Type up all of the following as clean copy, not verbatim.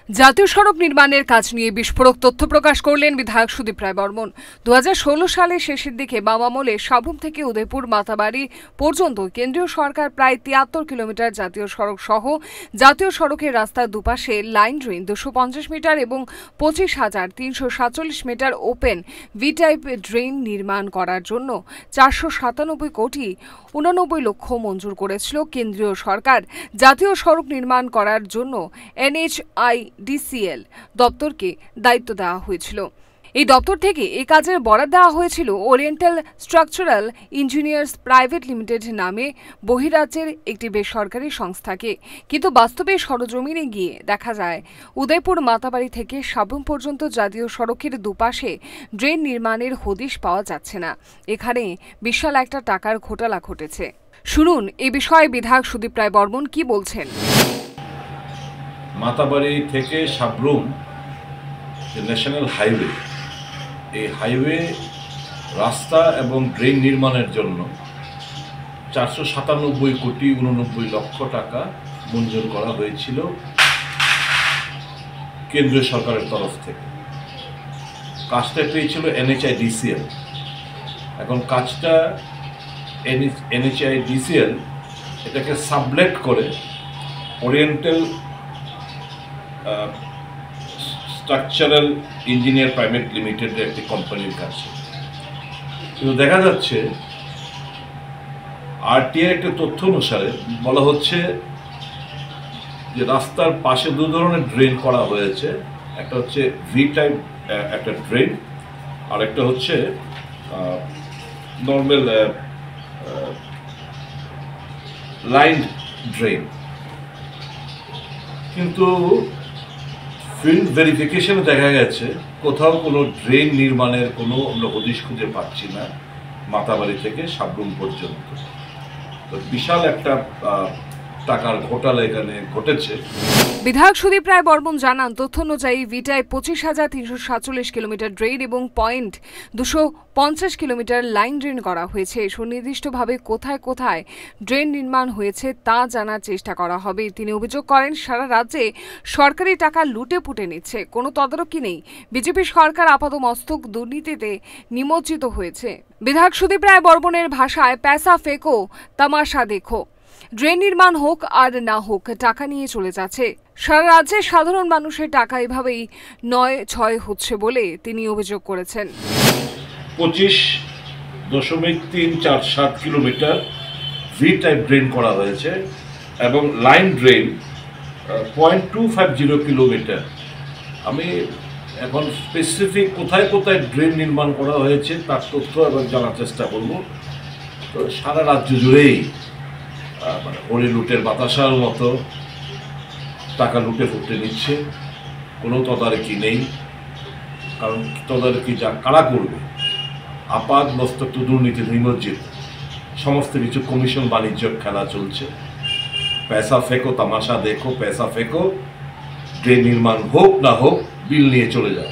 জাতীয় সড়ক নির্মাণের কাজ নিয়ে বিস্ফোরক তথ্য প্রকাশ করলেন বিধায়ক সুদীপ রায় বর্মন। 2016 সালের শেষের দিকে বাম আমলে সাবরুম থেকে উদয়পুর মাতাবাড়ি পর্যন্ত কেন্দ্রীয় সরকার প্রায় 73 কিলোমিটার জাতীয় সড়ক সহ জাতীয় সড়কের রাস্তার দুপাশে লাইন ড্রেন 250 মিটার এবং 25,347 metre open V type drain নির্মাণ করার জন্য 497 কোটি 89 লক্ষ মঞ্জুর করেছিল কেন্দ্রীয় সরকার। জাতীয় সড়ক নির্মাণ করার জন্য NHIDCL দপ্তরকে দায়িত্ব দেওয়া হয়েছিল। এই দপ্তর থেকে এই কাজের বরাদ দেওয়া হয়েছিল oriental structural engineers private limited নামে বহিরাজ্যের একটি বেসরকারি সংস্থাকে। কিন্তু বাস্তবে সরজমিনে গিয়ে দেখা যায় উদয়পুর মাতাবাড়ি থেকে সাবরুম পর্যন্ত জাতীয় সড়কের দুপাশে ড্রেন নির্মাণের হদিশ পাওয়া যাচ্ছে না। এখানে বিশাল একটা টাকার ঘোটালা ঘটেছে। শুনুন এই বিষয়ে বিধায়ক সুদীপ রায় বর্মন কি বলছেন। মাতাবাড়ি থেকে সাবরুম যে ন্যাশনাল হাইওয়ে, এই হাইওয়ে রাস্তা এবং ড্রেন নির্মাণের জন্য 497 কোটি 89 লক্ষ টাকা মঞ্জুর করা হয়েছিল কেন্দ্রীয় সরকারের তরফ থেকে। কাজটা পেয়েছিল NHIDCL। এখন কাজটা NHIDCL এটাকে সাবলেট করে ওরিয়েন্টাল স্ট্রাকচারাল ইঞ্জিনিয়ার প্রাইভেট লিমিটেডের একটি কোম্পানির কাছে। কিন্তু দেখা যাচ্ছে RTI একটা তথ্য অনুসারে বলা হচ্ছে যে রাস্তার পাশে দু ধরনের ড্রেন করা হয়েছে। একটা হচ্ছে ভি টাইপ একটা ড্রেন, আর একটা হচ্ছে নর্মাল লাইন ড্রেন। কিন্তু ফিল্ড ভেরিফিকেশনে দেখা গেছে কোথাও কোনো ড্রেন নির্মাণের কোনো আমরা হদিশ খুঁজে পাচ্ছি না মাতাবাড়ি থেকে সাবরুম পর্যন্ত। তো বিশাল একটা টাকার ঘোটালা এখানে ঘটেছে। বিধায়ক সুদীপ রায় বর্মন জানান, তথ্য অনুযায়ী ভিটায় 25,347 কিলোমিটার ড্রেন এবং 250 কিলোমিটার লাইন ড্রেন করা হয়েছে। সুনির্দিষ্টভাবে কোথায় কোথায় ড্রেন নির্মাণ হয়েছে তা জানার চেষ্টা করা হবে। তিনি অভিযোগ করেন, সারা রাজ্যে সরকারি টাকা লুটে পুটে নিচ্ছে, কোনো তদারকি নেই। বিজেপি সরকার আপাতমস্তক দুর্নীতিতে নিমজ্জিত হয়েছে। বিধায়ক সুদীপ রায় বর্মনের ভাষায়, প্যাসা ফেকো তামাশা দেখো। ড্রেন নির্মাণ হোক আর না হোক টাকা নিয়ে চলে যাচ্ছে। সারা রাজ্যে সাধারণ মানুষের টাকা এভাবেই নয় ছয় হচ্ছে বলে তিনি অভিযোগ করেছেন। 25.347 কিলোমিটার ভি টাইপ ড্রেন করা হয়েছে এবং লাইন ড্রেন 0.250 কিলোমিটার। আমি এখন স্পেসিফিক কোথায় কোথায় ড্রেন নির্মাণ করা হয়েছে তার তথ্য এবং জানার চেষ্টা করব। তো সারা রাজ্য জুড়েই মানে হরি লুটের বাতাসার মতো টাকা লুটে ফুটে নিচ্ছে, কোনো তদারকি নেই। কারণ তদারকি যা কারা করবে, আপাত মস্তক তো দুর্নীতি নিমজ্জিত, সমস্ত কিছু কমিশন বাণিজ্য খেলা চলছে। পয়সা ফেকো তামাশা দেখো, পয়সা ফেকো, ড্রেন নির্মাণ হোক না হোক বিল নিয়ে চলে যাও।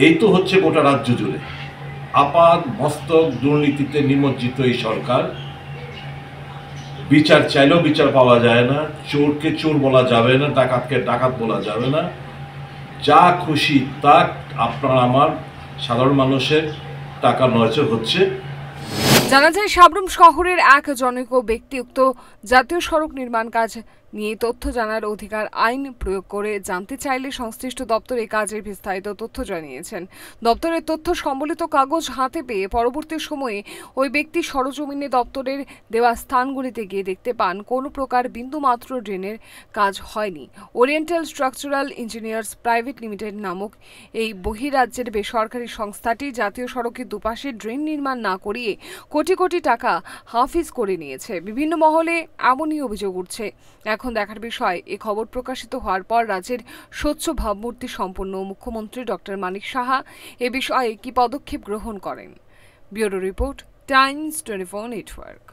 এই তো হচ্ছে গোটা রাজ্য জুড়ে আপাত মস্তক দুর্নীতিতে নিমজ্জিত এই সরকার। বিচার চাইলেও বিচার পাওয়া যায় না, চোরকে চোর বলা যাবে না, ডাকাতকে ডাকাত বলা যাবে না। যা খুশি তা আপনার আমার সাধারণ মানুষের টাকা নয়চর হচ্ছে। জানা যায়, সাবরুম শহরের এক জনৈক ব্যক্তি উক্ত জাতীয় সড়ক নির্মাণ কাজ নিয়ে তথ্য জানার অধিকার আইন প্রয়োগ করে জানতে চাইলে সংশ্লিষ্ট দপ্তর এই কাজের বিস্তারিত তথ্য জানিয়েছেন। দপ্তরের তথ্য সম্বলিত কাগজ হাতে পেয়ে পরবর্তী সময়ে ওই ব্যক্তি সরজমিনে দপ্তরের দেওয়া স্থানগুলিতে গিয়ে দেখতে পান কোনো প্রকার বিন্দুমাত্র ড্রেনের কাজ হয়নি। Oriental structural engineers private limited নামক এই বহিরাজ্যের বেসরকারি সংস্থাটি জাতীয় সড়কের দুপাশে ড্রেন নির্মাণ না করিয়ে কোটি কোটি টাকা হাফিজ করে নিয়েছে। বিভিন্ন মহলে এমনই অভিযোগ উঠছে। এখন দেখার বিষয়, এই খবর প্রকাশিত হওয়ার পর রাজ্যের স্বচ্ছ ভাবমূর্তি সম্পন্ন মুখ্যমন্ত্রী ডক্টর মানিক সাহা এ বিষয়ে কি পদক্ষেপ গ্রহণ করেন। Bureau report, Times 24 network.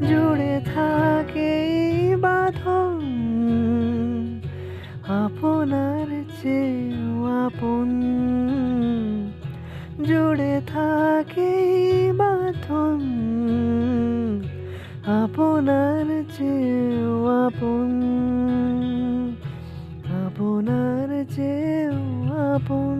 জুড়ে থাকে বাঁধন আপনার চেয়েও আপন, জুড়ে থাকে বাঁধন আপনার চেয়েও আপন। চেয়েও আপন